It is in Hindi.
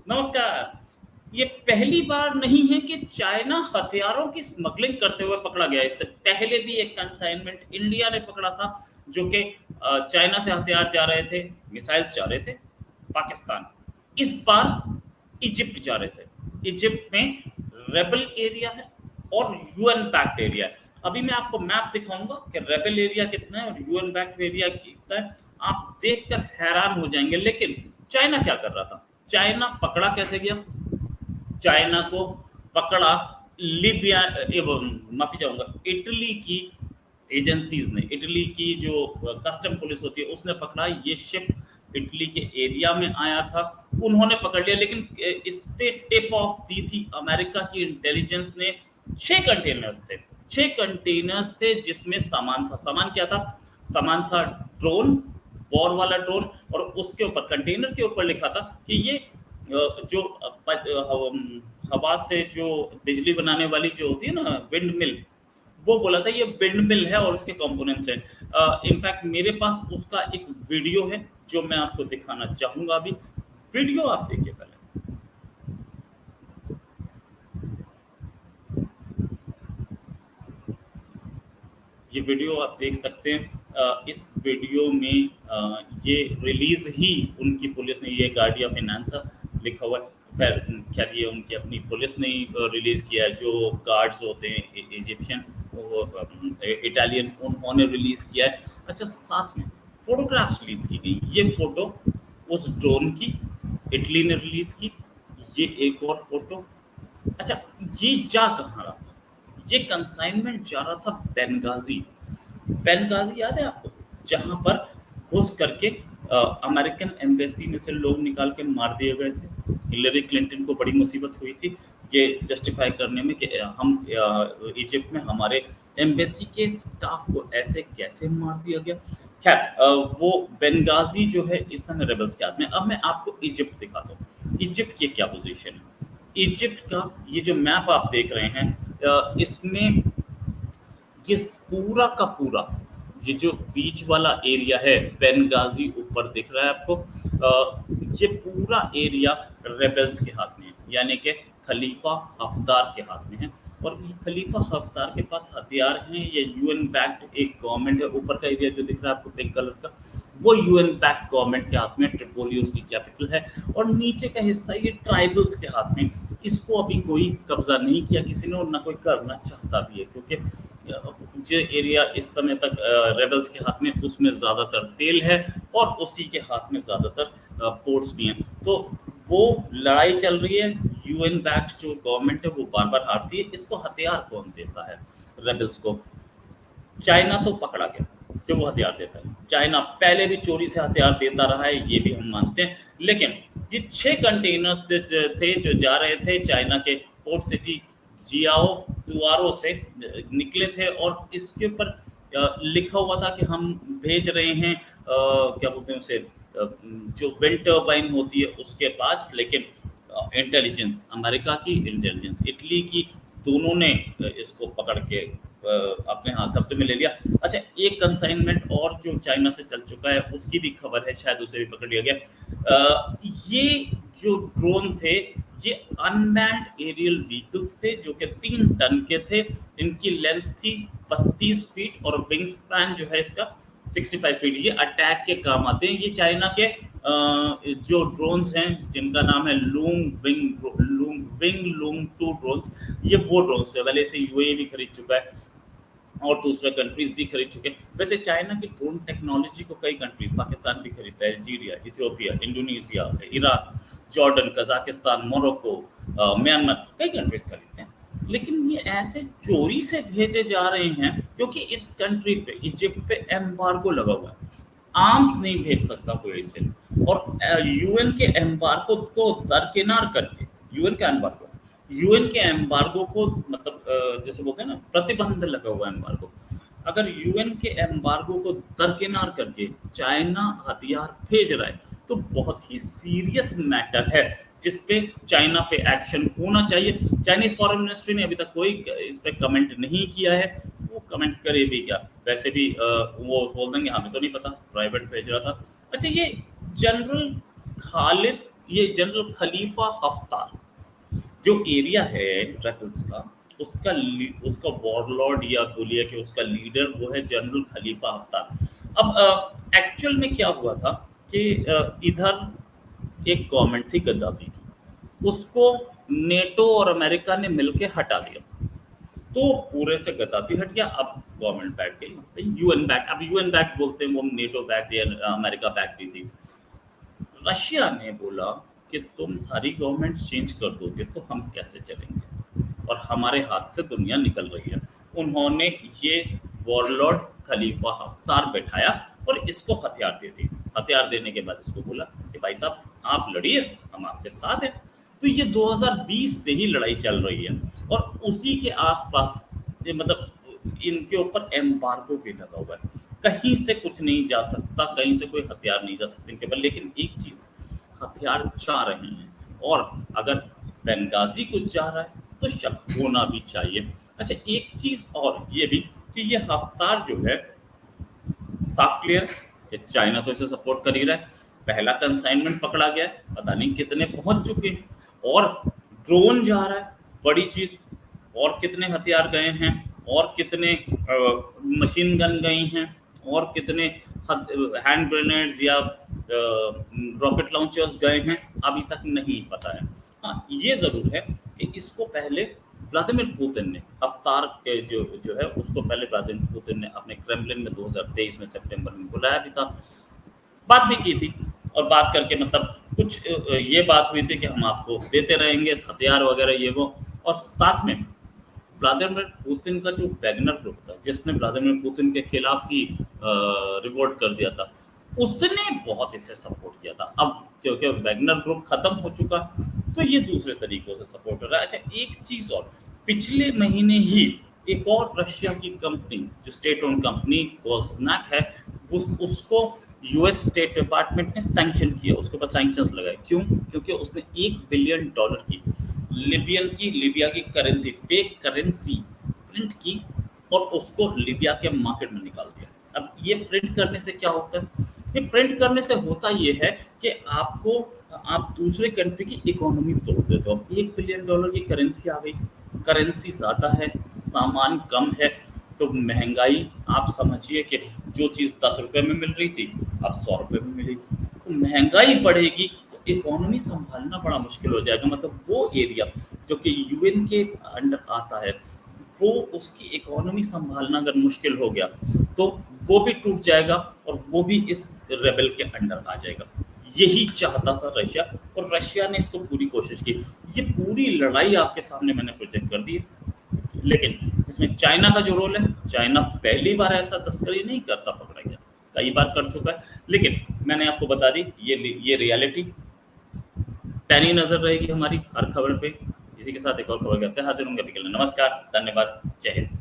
नमस्कार। ये पहली बार नहीं है कि चाइना हथियारों की स्मगलिंग करते हुए पकड़ा गया है। इससे पहले भी एक कंसाइनमेंट इंडिया ने पकड़ा था, जो कि चाइना से हथियार जा रहे थे, मिसाइल्स जा रहे थे पाकिस्तान। इस बार इजिप्ट जा रहे थे। इजिप्ट में रेबल एरिया है और यूएन बैक्ड एरिया है। अभी मैं आपको मैप दिखाऊंगा कि रेबल एरिया कितना है और यूएन बैक्ड एरिया कितना है। आप देखकर हैरान हो जाएंगे। लेकिन चाइना क्या कर रहा था? चाइना पकड़ा कैसे गया? चाइना को पकड़ा लीबिया एवं माफी चाहूंगा इटली की एजेंसीज ने। इटली की जो कस्टम पुलिस होती है उसने पकड़ा। ये शिप इटली के एरिया में आया था, उन्होंने पकड़ लिया। लेकिन इस पे टिप ऑफ दी थी अमेरिका की इंटेलिजेंस ने। 6 कंटेनर्स थे। 6 कंटेनर्स थे जिसमें सामान था। सामान क्या था? सामान था ड्रोन, वॉर वाला ड्रोन। और उसके ऊपर कंटेनर के ऊपर लिखा था कि ये जो हवा से जो बिजली बनाने वाली जो होती है ना, विंड मिल, वो बोला था ये विंड मिल है और उसके कंपोनेंट्स हैं। इनफैक्ट मेरे पास उसका एक वीडियो है जो मैं आपको दिखाना चाहूंगा अभी। वीडियो आप देखिए पहले। ये वीडियो आप देख सकते हैं। इस वीडियो में ये रिलीज ही उनकी पुलिस ने, ये गार्डिया फिनांसा लिखा हुआ है। खैर खैर ये उनकी अपनी पुलिस ने रिलीज किया है। जो गार्ड्स होते हैं इजिप्शियन, वो इटालियन, उन्होंने रिलीज किया है। अच्छा, साथ में फोटोग्राफ्स रिलीज की गई। ये फोटो उस ड्रोन की इटली ने रिलीज की। ये एक और फोटो। अच्छा, ये जा कहाँ रहा था? ये कंसाइनमेंट जा रहा था बेनगाजी। बेनगाजी याद है आपको? जहां पर घुस करके अमेरिकन एम्बेसी में से लोग निकाल के मार दिए गए थे। हिलरी क्लिंटन को बड़ी मुसीबत हुई थी ये जस्टिफाई करने में कि हम इजिप्ट में हमारे एम्बेसी के स्टाफ को ऐसे कैसे मार दिया गया। खैर वो बेनगाजी जो है इस समय रेबल्स के हाथ में। अब मैं आपको इजिप्ट दिखाता हूँ। इजिप्ट की क्या पोजीशन है। इजिप्ट का ये जो मैप आप देख रहे हैं, इसमें ये पूरा का पूरा, ये जो बीच वाला एरिया है, बेनगाजी ऊपर दिख रहा है आपको। ये पूरा एरिया रेबल्स के हाथ में है, यानी कि खलीफा हफ्तार के हाथ में है। और ये खलीफा हफ्तार के पास हथियार हैं। ये यूएन बैक्ड एक गवर्नमेंट है। ऊपर का एरिया जो दिख रहा है आपको पिंक कलर का, वो यूएन बैक्ड गवर्नमेंट के हाथ में। ट्रिपोली उसकी कैपिटल है। और नीचे का हिस्सा ये ट्राइबल्स के हाथ में। इसको अभी कोई कब्जा नहीं किया किसी ने, और ना कोई करना चाहता भी है, क्योंकि जो एरिया इस समय तक रेबल्स के हाथ में, उसमें ज़्यादातर तेल है और उसी के हाथ में ज़्यादातर पोर्ट्स भी हैं। तो वो लड़ाई चल रही है। यूएन बैक्ड जो गवर्नमेंट है वो बार बार हारती है। इसको हथियार कौन देता है रेबल्स को? चाइना तो पकड़ा गया कि वो हथियार देता है। चाइना पहले भी चोरी से हथियार देता रहा है, ये भी हम मानते हैं। लेकिन ये 6 कंटेनर्स थे जो जा रहे थे चाइना के पोर्ट सिटी जियाओ दुआरो से निकले थे। और इसके ऊपर लिखा हुआ था कि हम भेज रहे हैं क्या बोलते हैं उसे, जो विंड टर्बाइन होती है उसके पास। लेकिन इंटेलिजेंस, अमेरिका की इंटेलिजेंस, इटली की, दोनों ने इसको पकड़ के अपने हाथ कब्जे में ले लिया। अच्छा, एक कंसाइनमेंट और जो चाइना से चल चुका है उसकी भी खबर है, शायद उसे भी पकड़ लिया गया। ये जो ड्रोन थे, ये अनमैन्ड एरियल व्हीकल्स थे जो कि 3 टन के थे। इनकी लेंथ थी 32 फीट और विंग स्पैन जो है इसका 65 फीट। ये अटैक के काम आते हैं। ये चाइना के जो ड्रोन्स हैं जिनका नाम है लूंग 2 ड्रोन्स, ये वो ड्रोन्स थे। पहले से यूएई भी खरीद चुका है और दूसरे कंट्रीज भी खरीद चुके हैं। वैसे चाइना की ड्रोन टेक्नोलॉजी को कई कंट्रीज, पाकिस्तान भी खरीदता है, Algeria, Ethiopia, Indonesia, Iraq, Jordan, Kazakhstan, Morocco, Myanmar, कई कंट्रीज खरीदते हैं। लेकिन ये ऐसे चोरी से भेजे जा रहे हैं क्योंकि इस कंट्री पे, इजिप्ट पे एम्बार्गो लगा हुआ है। आर्म्स नहीं भेज सकता कोई इसे। और यूएन के एम्बार्गो को दरकिनार करके, यूएन का एम्बार्गो, यूएन के एम्बार्गो को मतलब जैसे बोलते हैं ना, प्रतिबंध लगा हुआ है एम्बार्गो। अगर यूएन के एम्बार्गो को दरकिनार करके चाइना हथियार भेज रहा है तो बहुत ही सीरियस मैटर है, जिस पे चाइना पे एक्शन होना चाहिए। चाइनीज फॉरेन मिनिस्ट्री ने अभी तक कोई इस पे कमेंट नहीं किया है। वो कमेंट करे भी क्या, वैसे भी वो बोल देंगे हमें तो नहीं पता, प्राइवेट भेज रहा था। अच्छा, ये जनरल खालिद ये जनरल खलीफा हफ्तार जो एरिया है रैफल्स का, उसका वॉरलॉर्ड या बोलिए कि उसका लीडर वो है जनरल खलीफा हफ्तार। अब एक्चुअल में क्या हुआ था कि इधर एक गवर्नमेंट थी गद्दाफी की, उसको नेटो और अमेरिका ने मिलके हटा दिया। तो पूरे से गद्दाफी हट गया, अब गवर्नमेंट बैठ गई, यूएन बैक, अब यूएन बैक बोलते हैं, वो नेटो बैक या अमेरिका बैक भी थी। रशिया ने बोला कि तुम सारी गवर्नमेंट चेंज कर दोगे तो हम कैसे चलेंगे, और हमारे हाथ से दुनिया निकल रही है। उन्होंने ये वॉरलॉर्ड खलीफा हफ्तार बैठाया और इसको हथियार दे दी। हथियार देने के बाद इसको बोला कि भाई साहब आप लड़िए, हम आपके साथ हैं। तो ये 2020 से ही लड़ाई चल रही है, और उसी के आसपास ये मतलब इनके ऊपर एम्बार्गो भी लगा हुआ है। कहीं से कुछ नहीं जा सकता, कहीं से कोई हथियार नहीं जा सकते इनके पास। लेकिन एक चीज़, हथियार जा रहे हैं, और अगर बेंगाजी कुछ जा रहा है तो शक होना भी चाहिए। अच्छा, एक चीज़ और ये भी कि ये हफ्तार जो है, साफ क्लियर कि चाइना तो इसे सपोर्ट कर ही रहा है। पहला कंसाइनमेंट पकड़ा गया है, पता नहीं कितने पहुंच चुके हैं, और ड्रोन जा रहा है, बड़ी चीज। और कितने हथियार गए हैं, और कितने मशीन गन गई हैं, और कितने हैंड ग्रेनेड्स या रॉकेट लॉन्चर्स गए हैं, अभी तक नहीं पता है। हाँ, ये जरूर है कि इसको पहले व्लादिमीर पुतिन ने, हफ्तार के जो जो है उसको पहले व्लादिमीर पुतिन ने अपने क्रेमलिन में 2023 में सितंबर में बुलाया भी था, बात भी की थी। और बात करके मतलब कुछ ये बात हुई थी कि हम आपको देते रहेंगे हथियार वगैरह ये वो। और साथ में व्लादिमीर पुतिन का जो वैगनर ग्रुप था, जिसने व्लादिमीर पुतिन के खिलाफ ही रिवोल्ट कर दिया था, उसने बहुत इसे सपोर्ट किया था। अब क्योंकि वैगनर ग्रुप खत्म हो चुका, तो ये दूसरे तरीकों से सपोर्ट कर रहा है। अच्छा, एक चीज और, पिछले महीने ही एक और रशिया की कंपनी जो स्टेट ओन कंपनी गोजनाक है, उसको यूएस स्टेट डिपार्टमेंट ने सैंक्शन किया, उसके ऊपर सैंक्शंस लगाए। क्यों? क्योंकि उसने $1 बिलियन की लिबिया की करेंसी, फेक करेंसी प्रिंट की, और उसको लिबिया के मार्केट में निकाल दिया। अब ये प्रिंट करने से क्या होता है? ये प्रिंट करने से होता ये है कि आप दूसरे कंट्री की इकोनॉमी तोड़ देते हो। $1 बिलियन की करेंसी आ गई, करेंसी ज़्यादा है, सामान कम है, तो महंगाई आप समझिए कि जो चीज़ ₹10 में मिल रही थी, अब ₹100 में मिलेगी। तो महंगाई बढ़ेगी तो इकोनॉमी संभालना बड़ा मुश्किल हो जाएगा। मतलब वो एरिया जो कि यूएन के अंडर आता है, वो उसकी इकोनॉमी संभालना अगर मुश्किल हो गया तो वो भी टूट जाएगा, और वो भी इस रेबेल के अंडर आ जाएगा। यही चाहता था रशिया, और रशिया ने इसको पूरी कोशिश की। ये पूरी लड़ाई आपके सामने मैंने प्रोजेक्ट कर दी है। लेकिन इसमें चाइना का जो रोल है, चाइना पहली बार ऐसा तस्करी नहीं करता पकड़ा गया, कई बार कर चुका है। लेकिन मैंने आपको बता दी ये रियलिटी, पैनी नजर रहेगी हमारी हर खबर पे। इसी के साथ एक और खबर करते हैं, हाजिर होंगे। अभी के लिए नमस्कार, धन्यवाद, जय हिंद।